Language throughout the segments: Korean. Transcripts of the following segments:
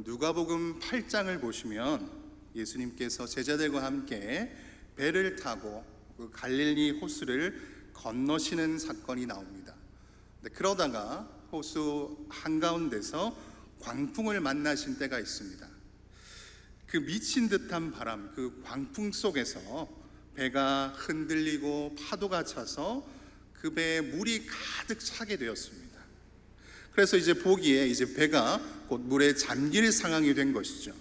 누가복음 8장을 보시면 예수님께서 제자들과 함께 배를 타고 그 갈릴리 호수를 건너시는 사건이 나옵니다. 그러다가 호수 한가운데서 광풍을 만나신 때가 있습니다. 그 미친 듯한 바람, 그 광풍 속에서 배가 흔들리고 파도가 차서 그 배에 물이 가득 차게 되었습니다. 그래서 이제 보기에 이제 배가 곧 물에 잠길 상황이 된 것이죠.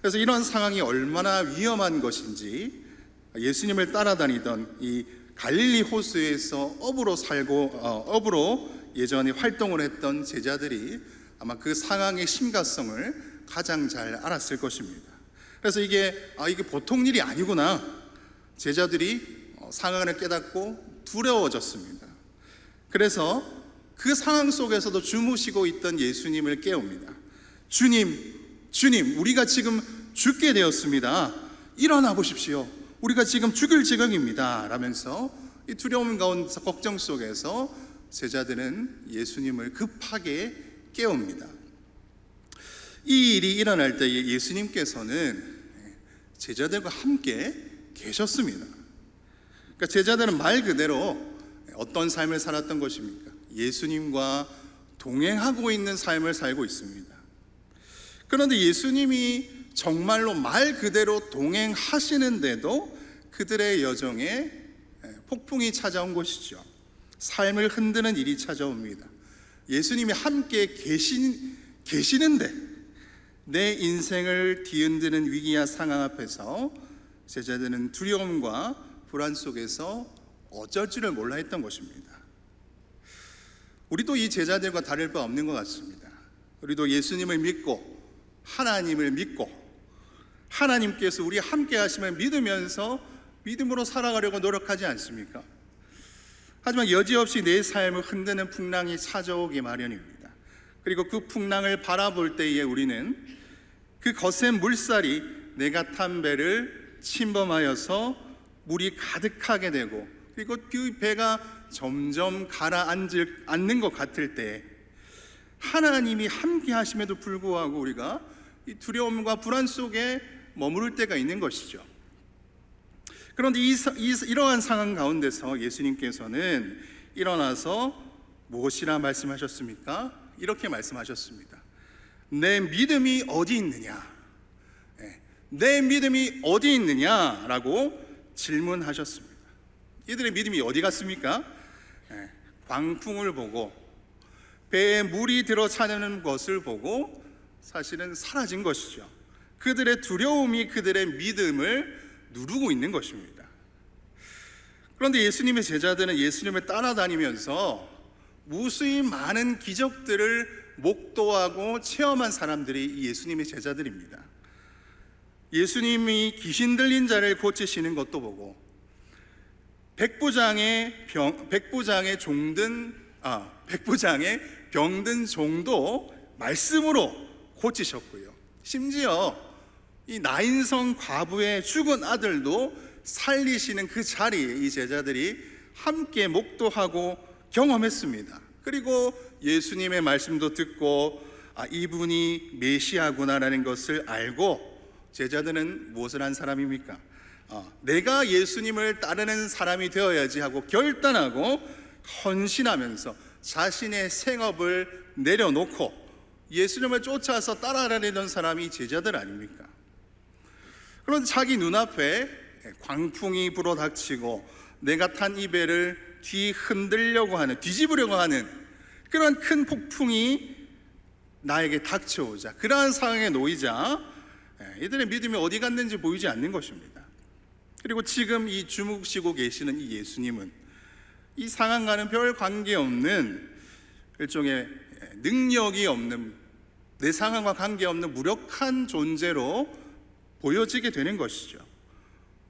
그래서 이런 상황이 얼마나 위험한 것인지 예수님을 따라다니던 이 갈릴리 호수에서 어부로 예전에 활동을 했던 제자들이 아마 그 상황의 심각성을 가장 잘 알았을 것입니다. 그래서 이게 보통 일이 아니구나. 제자들이 상황을 깨닫고 두려워졌습니다. 그래서 그 상황 속에서도 주무시고 있던 예수님을 깨웁니다. 주님, 우리가 지금 죽게 되었습니다. 일어나 보십시오. 우리가 지금 죽을 지경입니다. 라면서 이 두려움 가운데서 걱정 속에서 제자들은 예수님을 급하게 깨웁니다. 이 일이 일어날 때 예수님께서는 제자들과 함께 계셨습니다. 그러니까 제자들은 말 그대로 어떤 삶을 살았던 것입니까? 예수님과 동행하고 있는 삶을 살고 있습니다. 그런데 예수님이 정말로 말 그대로 동행하시는데도 그들의 여정에 폭풍이 찾아온 것이죠. 삶을 흔드는 일이 찾아옵니다. 예수님이 함께 계시는데 내 인생을 뒤흔드는 위기와 상황 앞에서 제자들은 두려움과 불안 속에서 어쩔 줄을 몰라 했던 것입니다. 우리도 이 제자들과 다를 바 없는 것 같습니다. 우리도 예수님을 믿고 하나님을 믿고 하나님께서 우리 함께 하심을 믿으면서 믿음으로 살아가려고 노력하지 않습니까? 하지만 여지없이 내 삶을 흔드는 풍랑이 찾아오기 마련입니다. 그리고 그 풍랑을 바라볼 때에 우리는 그 거센 물살이 내가 탄 배를 침범하여서 물이 가득하게 되고 그리고 그 배가 점점 가라앉는 것 같을 때 하나님이 함께 하심에도 불구하고 우리가 이 두려움과 불안 속에 머무를 때가 있는 것이죠. 그런데 이러한 상황 가운데서 예수님께서는 일어나서 무엇이라 말씀하셨습니까? 이렇게 말씀하셨습니다. 내 믿음이 어디 있느냐? 내 믿음이 어디 있느냐라고 질문하셨습니다. 이들의 믿음이 어디 갔습니까? 광풍을 보고 배에 물이 들어차는 것을 보고 사실은 사라진 것이죠. 그들의 두려움이 그들의 믿음을 누르고 있는 것입니다. 그런데 예수님의 제자들은 예수님을 따라다니면서 무수히 많은 기적들을 목도하고 체험한 사람들이 이예수님의 제자들입니다. 예수님이 귀신 들린 자를 고치시는 것도 보고 백부장의 병든 종도 말씀으로 고치셨고요. 심지어 이 나인성 과부의 죽은 아들도 살리시는 그 자리에 이 제자들이 함께 목도하고 경험했습니다. 그리고 예수님의 말씀도 듣고 이분이 메시아구나라는 것을 알고 제자들은 무엇을 한 사람입니까? 내가 예수님을 따르는 사람이 되어야지 하고 결단하고 헌신하면서 자신의 생업을 내려놓고 예수님을 쫓아서 따라다니던 사람이 제자들 아닙니까? 그런데 자기 눈앞에 광풍이 불어닥치고 내가 탄 이 배를 뒤집으려고 하는 그런 큰 폭풍이 나에게 닥쳐오자 그러한 상황에 놓이자 이들의 믿음이 어디 갔는지 보이지 않는 것입니다. 그리고 지금 이 주무시고 계시는 이 예수님은 이 상황과는 별 관계없는 일종의 능력이 없는 내 상황과 관계없는 무력한 존재로 보여지게 되는 것이죠.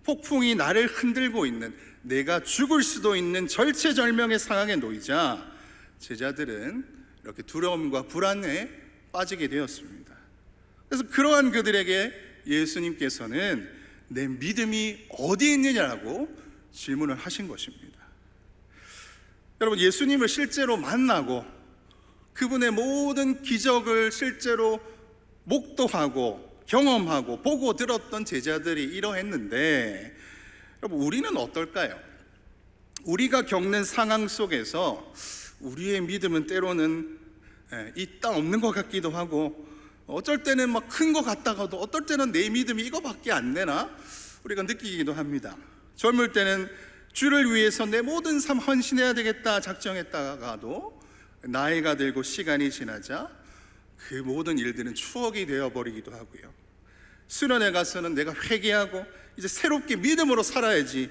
폭풍이 나를 흔들고 있는 내가 죽을 수도 있는 절체절명의 상황에 놓이자 제자들은 이렇게 두려움과 불안에 빠지게 되었습니다. 그래서 그러한 그들에게 예수님께서는 내 믿음이 어디 있느냐라고 질문을 하신 것입니다. 여러분, 예수님을 실제로 만나고 그분의 모든 기적을 실제로 목도하고 경험하고 보고 들었던 제자들이 이러했는데, 여러분 우리는 어떨까요? 우리가 겪는 상황 속에서 우리의 믿음은 때로는 있다 없는 것 같기도 하고, 어쩔 때는 막 큰 것 같다가도 어떨 때는 내 믿음이 이거밖에 안 되나 우리가 느끼기도 합니다. 젊을 때는 주를 위해서 내 모든 삶 헌신해야 되겠다 작정했다가도 나이가 들고 시간이 지나자 그 모든 일들은 추억이 되어버리기도 하고요. 수련회 가서는 내가 회개하고 이제 새롭게 믿음으로 살아야지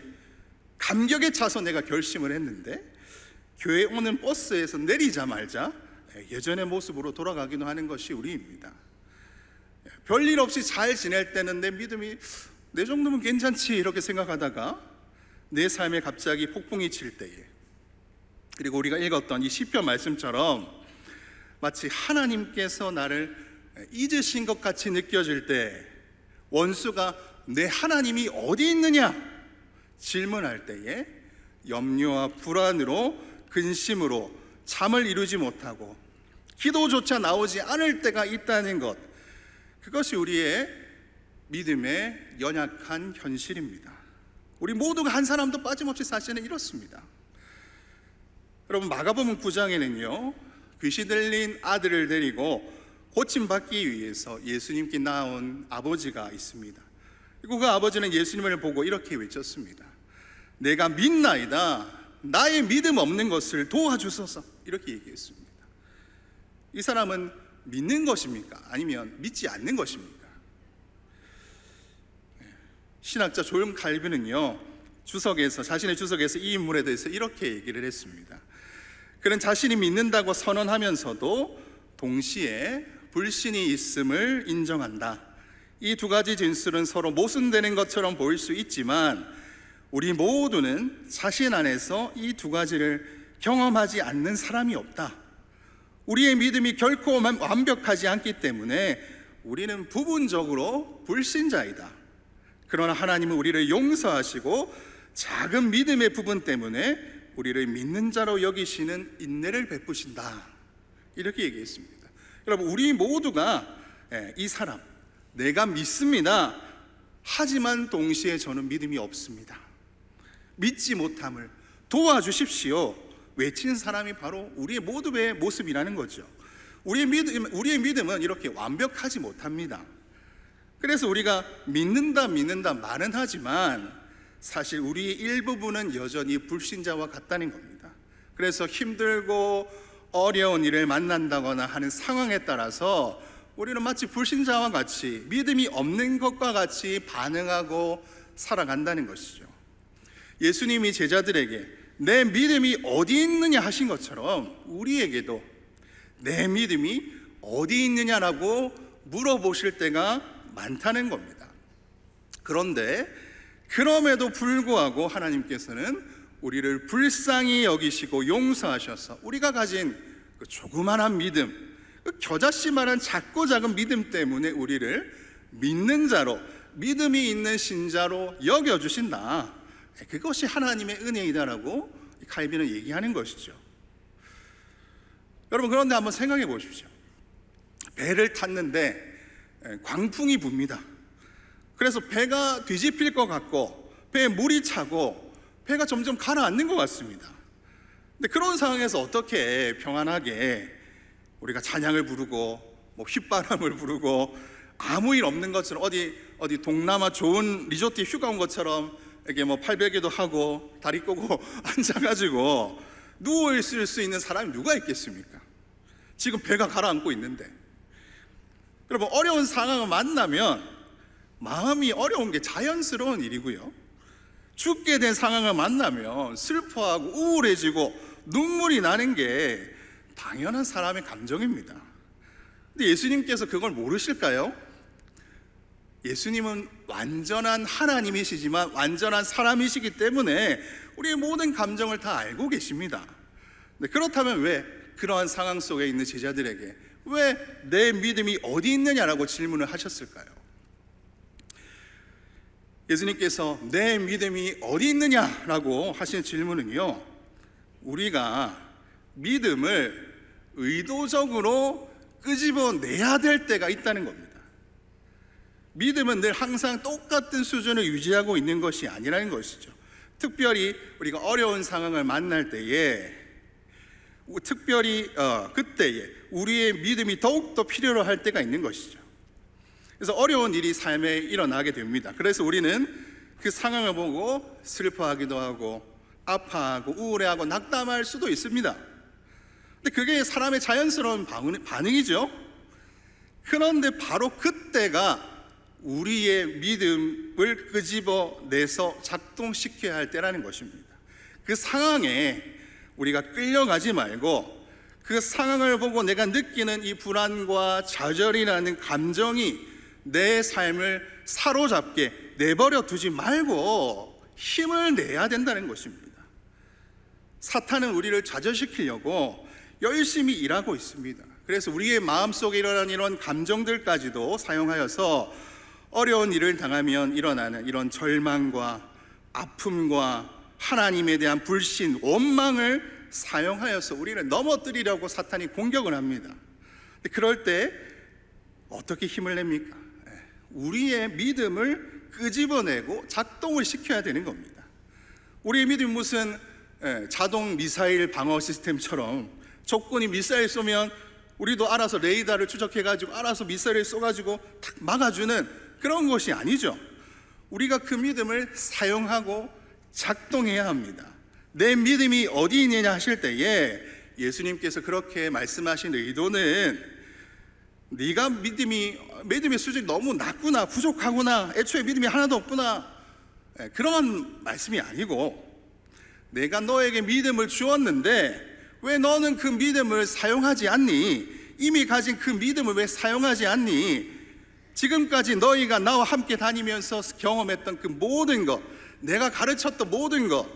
감격에 차서 내가 결심을 했는데, 교회 오는 버스에서 내리자마자 예전의 모습으로 돌아가기도 하는 것이 우리입니다. 별일 없이 잘 지낼 때는 내 믿음이 내 정도면 괜찮지 이렇게 생각하다가 내 삶에 갑자기 폭풍이 칠 때에, 그리고 우리가 읽었던 이 시편 말씀처럼 마치 하나님께서 나를 잊으신 것 같이 느껴질 때, 원수가 내 하나님이 어디 있느냐 질문할 때에 염려와 불안으로 근심으로 잠을 이루지 못하고 기도조차 나오지 않을 때가 있다는 것, 그것이 우리의 믿음의 연약한 현실입니다. 우리 모두가 한 사람도 빠짐없이 사실은 이렇습니다. 여러분 마가복음 9장에는요 귀신 들린 아들을 데리고 고침받기 위해서 예수님께 나온 아버지가 있습니다. 그리고 그 아버지는 예수님을 보고 이렇게 외쳤습니다. 내가 믿나이다, 나의 믿음 없는 것을 도와주소서, 이렇게 얘기했습니다. 이 사람은 믿는 것입니까? 아니면 믿지 않는 것입니까? 신학자 존 칼빈은요 자신의 주석에서 이 인물에 대해서 이렇게 얘기를 했습니다. 그는 자신이 믿는다고 선언하면서도 동시에 불신이 있음을 인정한다. 이 두 가지 진술은 서로 모순되는 것처럼 보일 수 있지만 우리 모두는 자신 안에서 이 두 가지를 경험하지 않는 사람이 없다. 우리의 믿음이 결코 완벽하지 않기 때문에 우리는 부분적으로 불신자이다. 그러나 하나님은 우리를 용서하시고 작은 믿음의 부분 때문에 우리를 믿는 자로 여기시는 인내를 베푸신다. 이렇게 얘기했습니다. 여러분 우리 모두가 이 사람, 내가 믿습니다. 하지만 동시에 저는 믿음이 없습니다. 믿지 못함을 도와주십시오. 외치는 사람이 바로 우리의 모두의 모습이라는 거죠. 우리의 믿음은 이렇게 완벽하지 못합니다. 그래서 우리가 믿는다 말은 하지만 사실 우리의 일부분은 여전히 불신자와 같다는 겁니다. 그래서 힘들고 어려운 일을 만난다거나 하는 상황에 따라서 우리는 마치 불신자와 같이 믿음이 없는 것과 같이 반응하고 살아간다는 것이죠. 예수님이 제자들에게 내 믿음이 어디 있느냐 하신 것처럼 우리에게도 내 믿음이 어디 있느냐라고 물어보실 때가 많다는 겁니다. 그런데 그럼에도 불구하고 하나님께서는 우리를 불쌍히 여기시고 용서하셔서 우리가 가진 그 조그만한 믿음, 그 겨자씨만한 작고 작은 믿음 때문에 우리를 믿는 자로, 믿음이 있는 신자로 여겨주신다. 그것이 하나님의 은혜이다라고 칼빈은 얘기하는 것이죠. 여러분 그런데 한번 생각해 보십시오. 배를 탔는데 광풍이 붑니다. 그래서 배가 뒤집힐 것 같고 배에 물이 차고 배가 점점 가라앉는 것 같습니다. 근데 그런 상황에서 어떻게 평안하게 우리가 찬양을 부르고 휘바람을 부르고 아무 일 없는 것처럼 어디 동남아 좋은 리조트 휴가 온 것처럼 이렇게 팔베개도 하고 다리 꼬고 앉아가지고 누워 있을 수 있는 사람이 누가 있겠습니까? 지금 배가 가라앉고 있는데. 여러분 어려운 상황을 만나면 마음이 어려운 게 자연스러운 일이고요, 죽게 된 상황을 만나면 슬퍼하고 우울해지고 눈물이 나는 게 당연한 사람의 감정입니다. 근데 예수님께서 그걸 모르실까요? 예수님은 완전한 하나님이시지만 완전한 사람이시기 때문에 우리의 모든 감정을 다 알고 계십니다. 그렇다면 왜 그러한 상황 속에 있는 제자들에게 왜 내 믿음이 어디 있느냐라고 질문을 하셨을까요? 예수님께서 내 믿음이 어디 있느냐라고 하신 질문은요, 우리가 믿음을 의도적으로 끄집어내야 될 때가 있다는 겁니다. 믿음은 늘 항상 똑같은 수준을 유지하고 있는 것이 아니라는 것이죠. 특별히 우리가 어려운 상황을 만날 때에, 특별히 그때에 우리의 믿음이 더욱더 필요로 할 때가 있는 것이죠. 그래서 어려운 일이 삶에 일어나게 됩니다. 그래서 우리는 그 상황을 보고 슬퍼하기도 하고 아파하고 우울해하고 낙담할 수도 있습니다. 근데 그게 사람의 자연스러운 반응이죠. 그런데 바로 그때가 우리의 믿음을 끄집어내서 작동시켜야 할 때라는 것입니다. 그 상황에 우리가 끌려가지 말고 그 상황을 보고 내가 느끼는 이 불안과 좌절이라는 감정이 내 삶을 사로잡게 내버려 두지 말고 힘을 내야 된다는 것입니다. 사탄은 우리를 좌절시키려고 열심히 일하고 있습니다. 그래서 우리의 마음속에 일어나는 이런 감정들까지도 사용하여서 어려운 일을 당하면 일어나는 이런 절망과 아픔과 하나님에 대한 불신, 원망을 사용하여서 우리를 넘어뜨리려고 사탄이 공격을 합니다. 그럴 때 어떻게 힘을 냅니까? 우리의 믿음을 끄집어내고 작동을 시켜야 되는 겁니다. 우리의 믿음이 무슨 자동 미사일 방어 시스템처럼 적군이 미사일 쏘면 우리도 알아서 레이더를 추적해가지고 알아서 미사일을 쏘가지고 탁 막아주는 그런 것이 아니죠. 우리가 그 믿음을 사용하고 작동해야 합니다. 내 믿음이 어디 있느냐 하실 때에 예수님께서 그렇게 말씀하신 의도는 네가 믿음의 수준이 너무 낮구나, 부족하구나, 애초에 믿음이 하나도 없구나, 그런 말씀이 아니고, 내가 너에게 믿음을 주었는데 왜 너는 그 믿음을 사용하지 않니? 이미 가진 그 믿음을 왜 사용하지 않니? 지금까지 너희가 나와 함께 다니면서 경험했던 그 모든 것, 내가 가르쳤던 모든 것,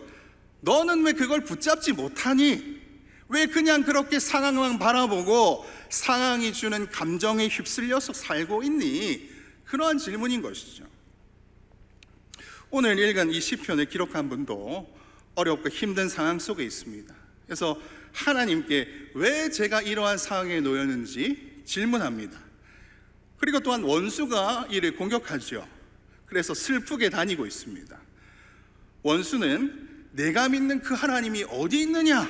너는 왜 그걸 붙잡지 못하니? 왜 그냥 그렇게 상황만 바라보고 상황이 주는 감정에 휩쓸려서 살고 있니? 그러한 질문인 것이죠. 오늘 읽은 이 시편을 기록한 분도 어렵고 힘든 상황 속에 있습니다. 그래서 하나님께 왜 제가 이러한 상황에 놓였는지 질문합니다. 그리고 또한 원수가 이를 공격하죠. 그래서 슬프게 다니고 있습니다. 원수는 내가 믿는 그 하나님이 어디 있느냐?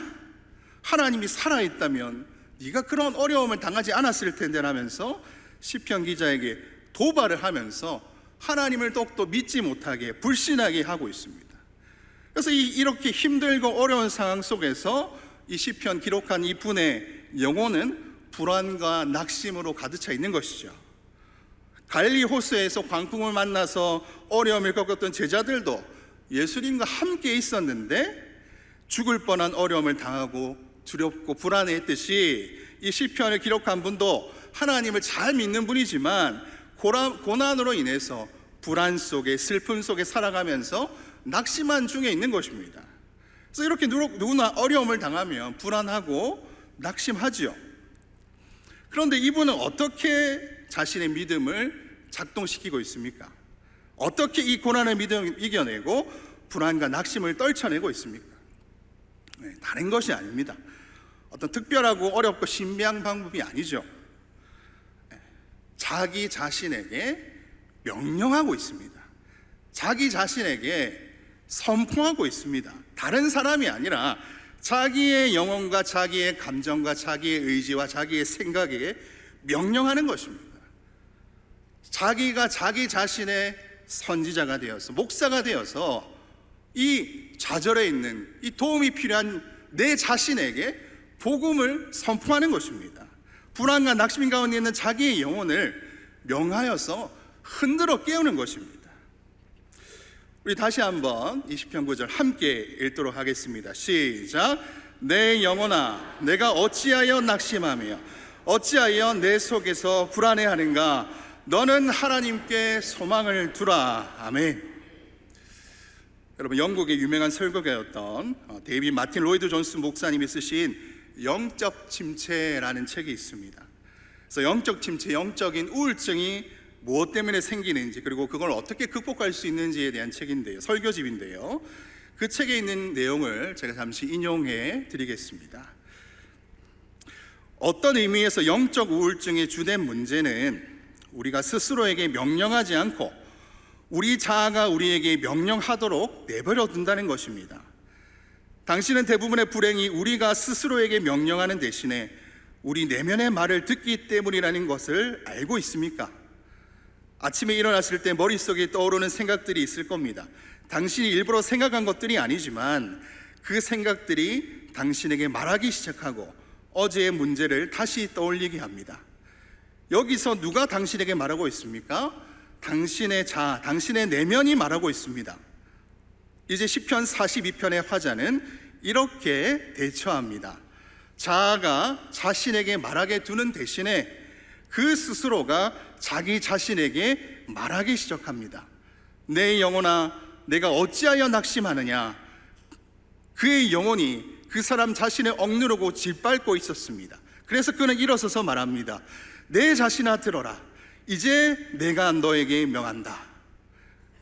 하나님이 살아있다면 네가 그런 어려움을 당하지 않았을 텐데 라면서 시편 기자에게 도발을 하면서 하나님을 더욱더 믿지 못하게 불신하게 하고 있습니다. 그래서 이렇게 힘들고 어려운 상황 속에서 이 시편 기록한 이 분의 영혼은 불안과 낙심으로 가득 차 있는 것이죠. 갈릴리 호수에서 광풍을 만나서 어려움을 겪었던 제자들도 예수님과 함께 있었는데 죽을 뻔한 어려움을 당하고 두렵고 불안해했듯이 이 시편을 기록한 분도 하나님을 잘 믿는 분이지만 고난으로 인해서 불안 속에 슬픔 속에 살아가면서 낙심한 중에 있는 것입니다. 그래서 이렇게 누구나 어려움을 당하면 불안하고 낙심하지요. 그런데 이분은 어떻게 자신의 믿음을 작동시키고 있습니까? 어떻게 이 고난의 믿음을 이겨내고 불안과 낙심을 떨쳐내고 있습니까? 다른 것이 아닙니다. 어떤 특별하고 어렵고 신비한 방법이 아니죠. 자기 자신에게 명령하고 있습니다. 자기 자신에게 선포하고 있습니다. 다른 사람이 아니라 자기의 영혼과 자기의 감정과 자기의 의지와 자기의 생각에 명령하는 것입니다. 자기가 자기 자신의 선지자가 되어서 목사가 되어서 이 좌절에 있는 이 도움이 필요한 내 자신에게 복음을 선포하는 것입니다. 불안과 낙심 가운데 있는 자기의 영혼을 명하여서 흔들어 깨우는 것입니다. 우리 다시 한번 20편 9절 함께 읽도록 하겠습니다. 시작. 내 영혼아 내가 어찌하여 낙심하며 어찌하여 내 속에서 불안해하는가? 너는 하나님께 소망을 두라. 아멘. 여러분, 영국의 유명한 설교가였던 데이빗 마틴 로이드 존스 목사님이 쓰신 영적 침체라는 책이 있습니다. 그래서 영적 침체, 영적인 우울증이 무엇 때문에 생기는지, 그리고 그걸 어떻게 극복할 수 있는지에 대한 책인데요, 설교집인데요, 그 책에 있는 내용을 제가 잠시 인용해 드리겠습니다. 어떤 의미에서 영적 우울증의 주된 문제는 우리가 스스로에게 명령하지 않고 우리 자아가 우리에게 명령하도록 내버려 둔다는 것입니다. 당신은 대부분의 불행이 우리가 스스로에게 명령하는 대신에 우리 내면의 말을 듣기 때문이라는 것을 알고 있습니까? 아침에 일어났을 때 머릿속에 떠오르는 생각들이 있을 겁니다. 당신이 일부러 생각한 것들이 아니지만 그 생각들이 당신에게 말하기 시작하고 어제의 문제를 다시 떠올리게 합니다. 여기서 누가 당신에게 말하고 있습니까? 당신의 자아, 당신의 내면이 말하고 있습니다. 이제 시편 42편의 화자는 이렇게 대처합니다. 자아가 자신에게 말하게 두는 대신에 그 스스로가 자기 자신에게 말하기 시작합니다. 내 영혼아, 내가 어찌하여 낙심하느냐? 그의 영혼이 그 사람 자신을 억누르고 짓밟고 있었습니다. 그래서 그는 일어서서 말합니다. 내 자신아 들어라. 이제 내가 너에게 명한다.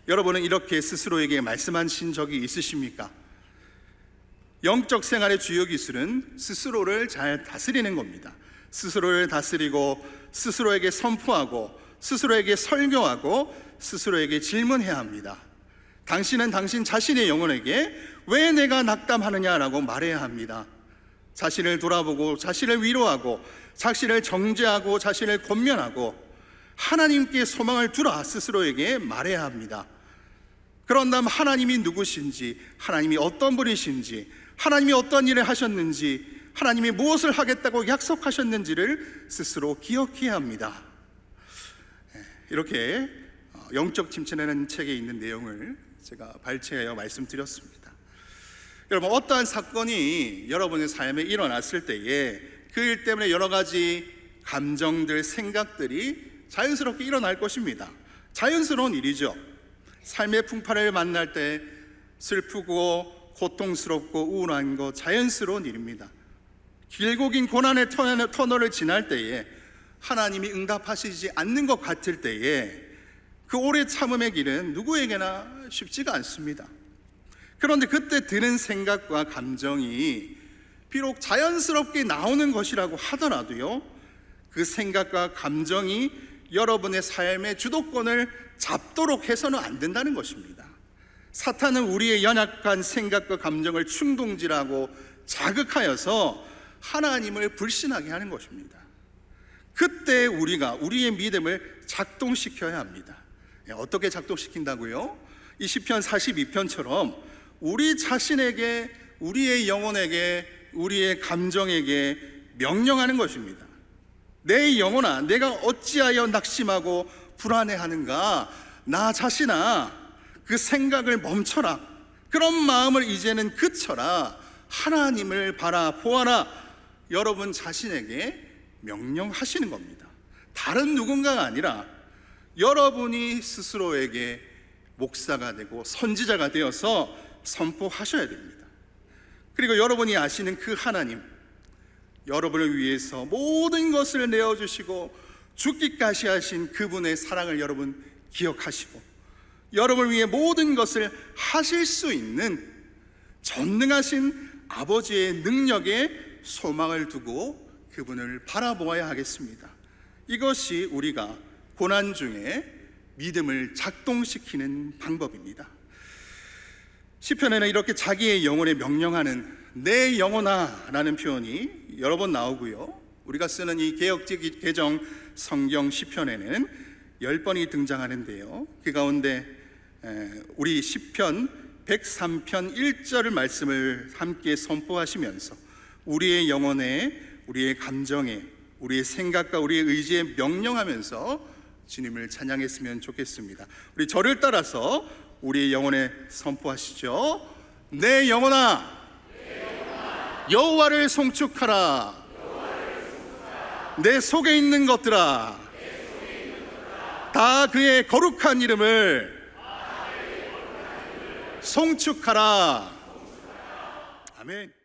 여러분은 이렇게 스스로에게 말씀하신 적이 있으십니까? 영적 생활의 주요 기술은 스스로를 잘 다스리는 겁니다. 스스로를 다스리고 스스로에게 선포하고 스스로에게 설교하고 스스로에게 질문해야 합니다. 당신은 당신 자신의 영혼에게 왜 내가 낙담하느냐라고 말해야 합니다. 자신을 돌아보고 자신을 위로하고 자신을 정죄하고 자신을 권면하고 하나님께 소망을 두라 스스로에게 말해야 합니다. 그런 다음 하나님이 누구신지, 하나님이 어떤 분이신지, 하나님이 어떤 일을 하셨는지, 하나님이 무엇을 하겠다고 약속하셨는지를 스스로 기억해야 합니다. 이렇게 영적 침체라는 책에 있는 내용을 제가 발췌하여 말씀드렸습니다. 여러분, 어떠한 사건이 여러분의 삶에 일어났을 때에 그 일 때문에 여러 가지 감정들, 생각들이 자연스럽게 일어날 것입니다. 자연스러운 일이죠. 삶의 풍파를 만날 때 슬프고 고통스럽고 우울한 거 자연스러운 일입니다. 길고 긴 고난의 터널을 지날 때에 하나님이 응답하시지 않는 것 같을 때에 그 오래 참음의 길은 누구에게나 쉽지가 않습니다. 그런데 그때 드는 생각과 감정이 비록 자연스럽게 나오는 것이라고 하더라도요, 그 생각과 감정이 여러분의 삶의 주도권을 잡도록 해서는 안 된다는 것입니다. 사탄은 우리의 연약한 생각과 감정을 충동질하고 자극하여서 하나님을 불신하게 하는 것입니다. 그때 우리가 우리의 믿음을 작동시켜야 합니다. 어떻게 작동시킨다고요? 이 시편 42편처럼 우리 자신에게, 우리의 영혼에게, 우리의 감정에게 명령하는 것입니다. 내 영혼아, 내가 어찌하여 낙심하고 불안해하는가? 나 자신아, 그 생각을 멈춰라. 그런 마음을 이제는 그쳐라. 하나님을 바라보아라. 여러분 자신에게 명령하시는 겁니다. 다른 누군가가 아니라 여러분이 스스로에게 목사가 되고 선지자가 되어서 선포하셔야 됩니다. 그리고 여러분이 아시는 그 하나님, 여러분을 위해서 모든 것을 내어주시고 죽기까지 하신 그분의 사랑을 여러분 기억하시고 여러분을 위해 모든 것을 하실 수 있는 전능하신 아버지의 능력에 소망을 두고 그분을 바라보아야 하겠습니다. 이것이 우리가 고난 중에 믿음을 작동시키는 방법입니다. 시편에는 이렇게 자기의 영혼에 명령하는 내 영혼아 라는 표현이 여러 번 나오고요, 우리가 쓰는 이 개역적 개정 성경 시편에는 10번이 등장하는데요, 그 가운데 우리 시편 103편 1절 말씀을 함께 선포하시면서 우리의 영혼에, 우리의 감정에, 우리의 생각과 우리의 의지에 명령하면서 주님을 찬양했으면 좋겠습니다. 우리 저를 따라서 우리의 영혼에 선포하시죠. 내 영혼아, 여호와를 송축하라. 내 속에 있는 것들아, 다 그의 거룩한 이름을 송축하라. 아멘.